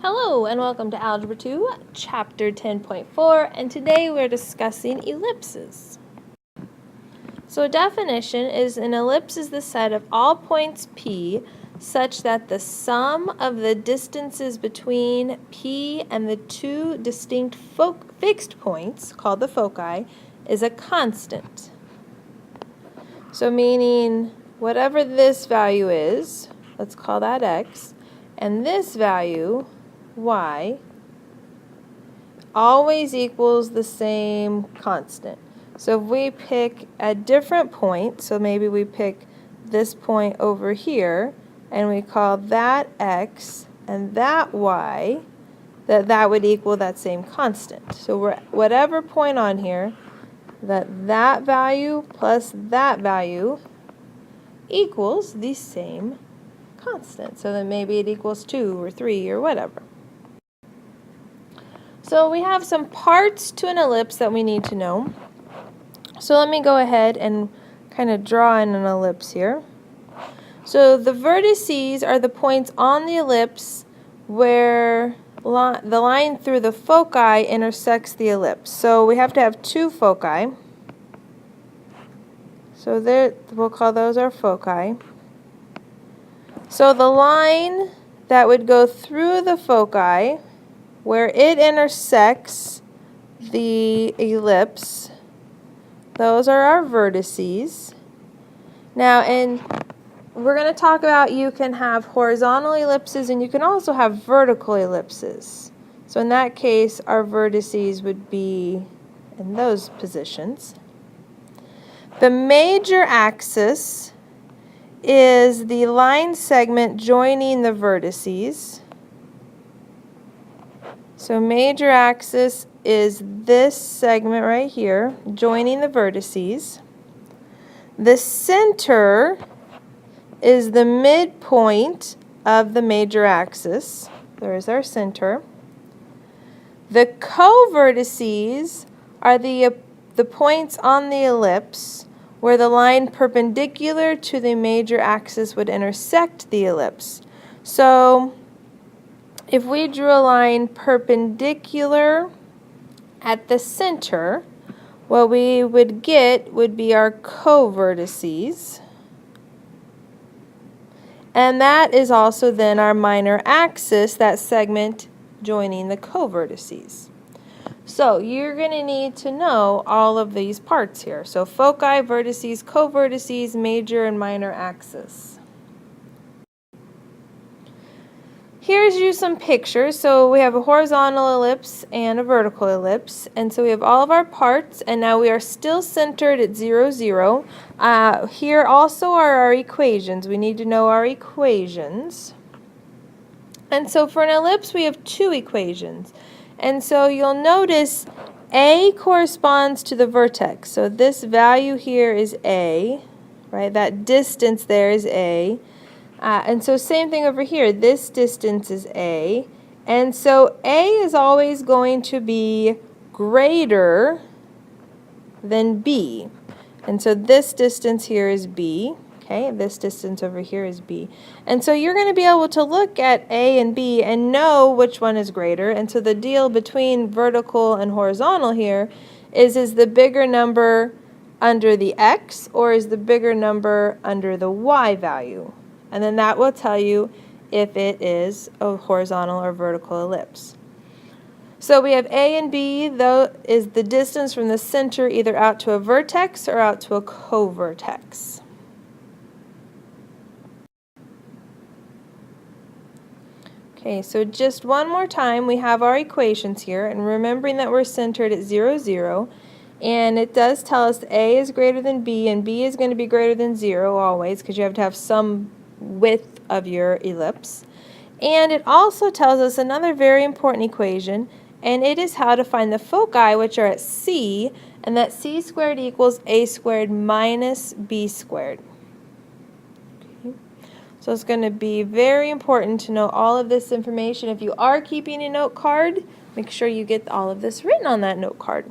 Hello and welcome to Algebra 2, Chapter 10.4, and today we're discussing ellipses. So a definition is an ellipse is the set of all points P such that the sum of the distances between P and the two distinct fixed points, called the foci, is a constant. So meaning whatever this value is, let's call that x, and this value, y, always equals the same constant. So if we pick a different point, so maybe we pick this point over here, and we call that x and that y, that would equal that same constant. So whatever point on here, that value plus that value equals the same constant. So then maybe it equals 2 or 3 or whatever. So we have some parts to an ellipse that we need to know. So let me go ahead and kind of draw in an ellipse here. So the vertices are the points on the ellipse where the line through the foci intersects the ellipse. So we have to have two foci. So there, we'll call those our foci. So the line that would go through the foci, where it intersects the ellipse, those are our vertices. Now, and we're going to talk about you can have horizontal ellipses and you can also have vertical ellipses. So in that case, our vertices would be in those positions. The major axis is the line segment joining the vertices. So major axis is this segment right here, joining the vertices. The center is the midpoint of the major axis. There's our center. The co-vertices are the points on the ellipse where the line perpendicular to the major axis would intersect the ellipse. So if we drew a line perpendicular at the center, what we would get would be our co-vertices. And that is also then our minor axis, that segment joining the co-vertices. So you're going to need to know all of these parts here. So foci, vertices, co-vertices, major and minor axis. Here's you some pictures. So we have a horizontal ellipse and a vertical ellipse. And so we have all of our parts, and now we are still centered at 0, 0. Here also are our equations. We need to know our equations. And so for an ellipse, we have two equations. And so you'll notice A corresponds to the vertex. So this value here is A, right? That distance there is A. And so same thing over here. This distance is A. And so A is always going to be greater than B. And so this distance here is B. Okay, this distance over here is B. And so you're going to be able to look at A and B and know which one is greater. And so the deal between vertical and horizontal here is the bigger number under the X or is the bigger number under the Y value? And then that will tell you if it is a horizontal or vertical ellipse. So we have A and B, though, is the distance from the center either out to a vertex or out to a co-vertex. Okay, so just one more time, we have our equations here, and remembering that we're centered at 0, 0, and it does tell us A is greater than B, and B is going to be greater than 0 always, because you have to have some width of your ellipse. And it also tells us another very important equation, and it is how to find the foci, which are at C, and that C squared equals A squared minus B squared. So it's going to be very important to know all of this information. If you are keeping a note card, make sure you get all of this written on that note card.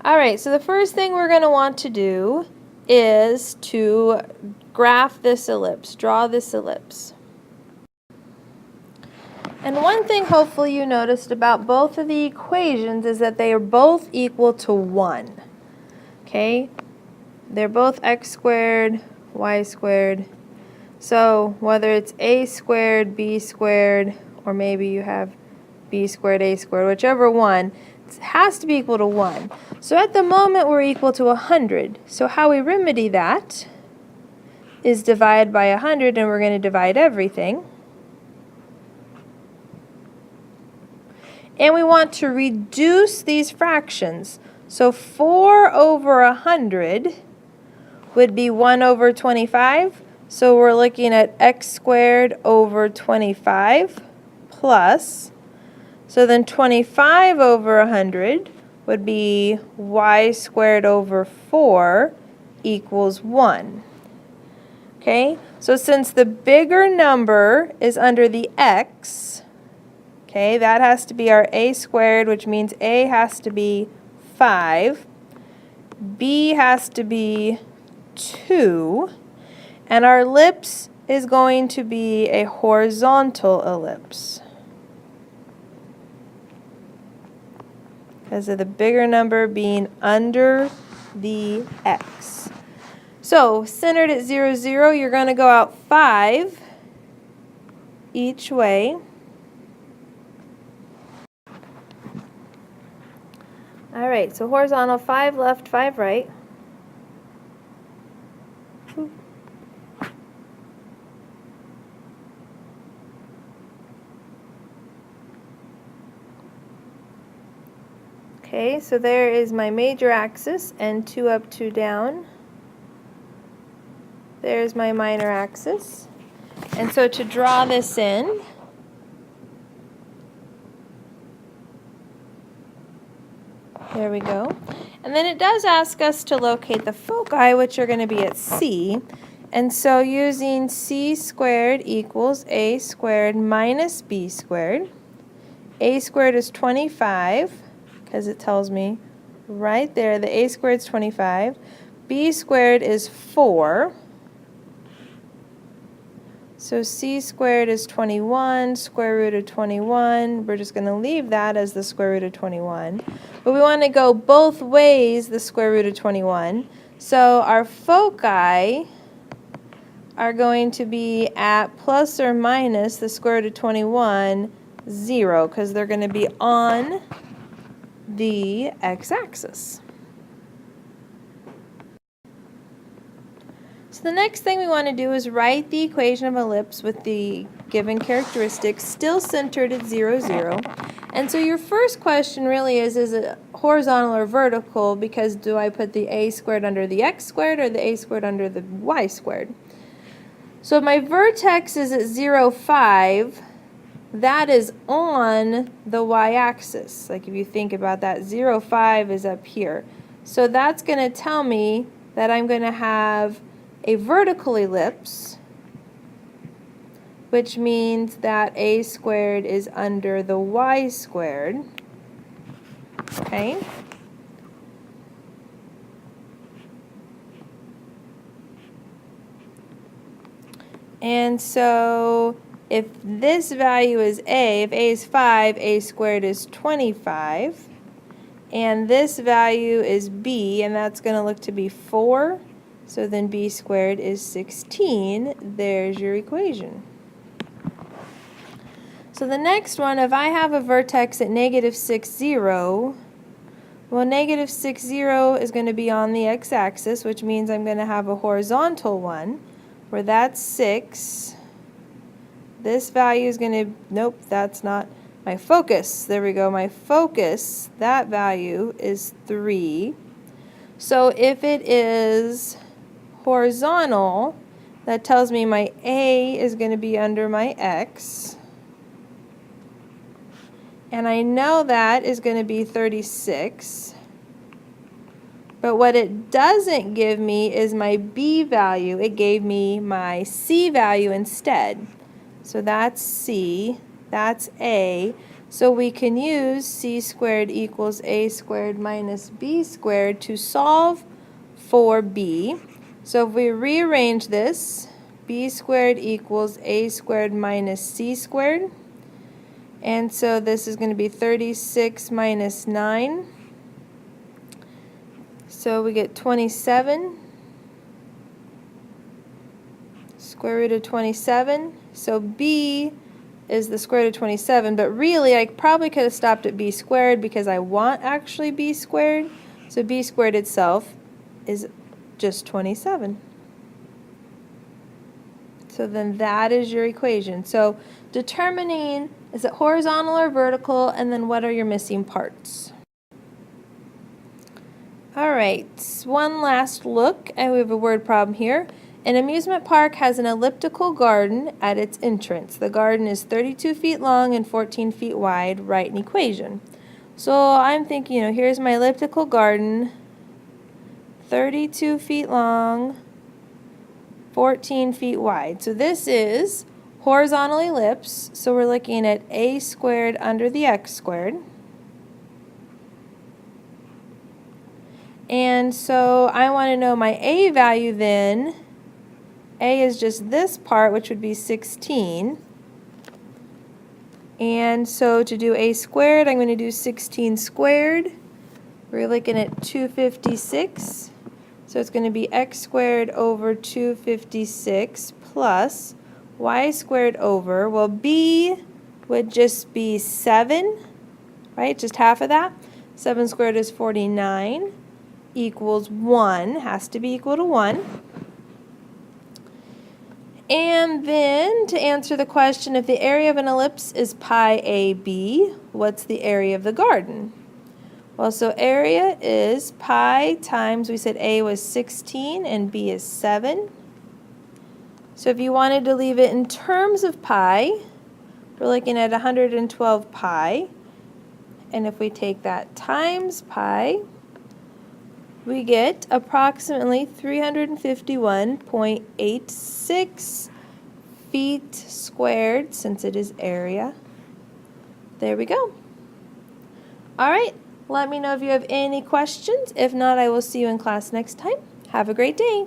All right, so the first thing we're going to want to do is to graph this ellipse, draw this ellipse. And one thing hopefully you noticed about both of the equations is that they are both equal to 1. Okay? They're both x squared, y squared. So whether it's a squared, b squared, or maybe you have b squared, a squared, whichever one, it has to be equal to 1. So at the moment we're equal to 100. So how we remedy that is divide by 100, and we're going to divide everything. And we want to reduce these fractions. So 4 over 100 would be 1 over 25. So we're looking at x squared over 25 plus, so then 25 over 100 would be y squared over 4 equals 1. Okay, so since the bigger number is under the x, okay, that has to be our a squared, which means a has to be 5, b has to be 2, and our ellipse is going to be a horizontal ellipse because of the bigger number being under the x. So centered at 0, 0, you're going to go out 5 each way. All right, so horizontal, 5 left, 5 right. Okay, so there is my major axis, and 2 up, 2 down. There's my minor axis. And so to draw this in, there we go. And then it does ask us to locate the foci, which are going to be at C. And so using c squared equals a squared minus b squared. A squared is 25, because it tells me right there that a squared is 25. B squared is 4. So c squared is 21, square root of 21. We're just going to leave that as the square root of 21. But we want to go both ways, the square root of 21. So our foci are going to be at plus or minus the square root of 21, 0, because they're going to be on the x-axis. So the next thing we want to do is write the equation of ellipse with the given characteristics still centered at 0, 0. And so your first question really is it horizontal or vertical, because do I put the a squared under the x squared or the a squared under the y squared? So if my vertex is at 0, 5, that is on the y-axis. Like if you think about that, 0, 5 is up here. So that's going to tell me that I'm going to have a vertical ellipse, which means that a squared is under the y squared. Okay? And so if this value is a, if a is 5, a squared is 25. And this value is b, and that's going to look to be 4. So then b squared is 16. There's your equation. So the next one, if I have a vertex at negative 6, 0, well, negative 6, 0 is going to be on the x-axis, which means I'm going to have a horizontal one, where that's 6. This value is going to, nope, that's not my focus. There we go, my focus, that value is 3. So if it is horizontal, that tells me my A is going to be under my X. And I know that is going to be 36. But what it doesn't give me is my B value. It gave me my C value instead. So that's C, that's A. So we can use C squared equals A squared minus B squared to solve for B. So if we rearrange this, B squared equals A squared minus C squared. And so this is going to be 36 minus 9. So we get 27. Square root of 27. So b is the square root of 27, but really I probably could have stopped at b squared because I want actually b squared. So b squared itself is just 27. So then that is your equation. So determining, is it horizontal or vertical, and then what are your missing parts? Alright, one last look, and we have a word problem here. An amusement park has an elliptical garden at its entrance. The garden is 32 feet long and 14 feet wide. Write an equation. So I'm thinking, here's my elliptical garden, 32 feet long, 14 feet wide. So this is horizontal ellipse, so we're looking at a squared under the x squared. And so I want to know my a value then. A is just this part, which would be 16. And so to do a squared, I'm going to do 16 squared. We're looking at 256. So it's going to be x squared over 256 plus y squared over, well, b would just be 7, right? Just half of that. 7 squared is 49 equals 1, has to be equal to 1. And then to answer the question, if the area of an ellipse is pi AB, what's the area of the garden? Well, so area is pi times, we said A was 16 and B is 7. So if you wanted to leave it in terms of pi, we're looking at 112 pi. And if we take that times pi, we get approximately 351.86 feet squared, since it is area. There we go. All right, let me know if you have any questions. If not, I will see you in class next time. Have a great day.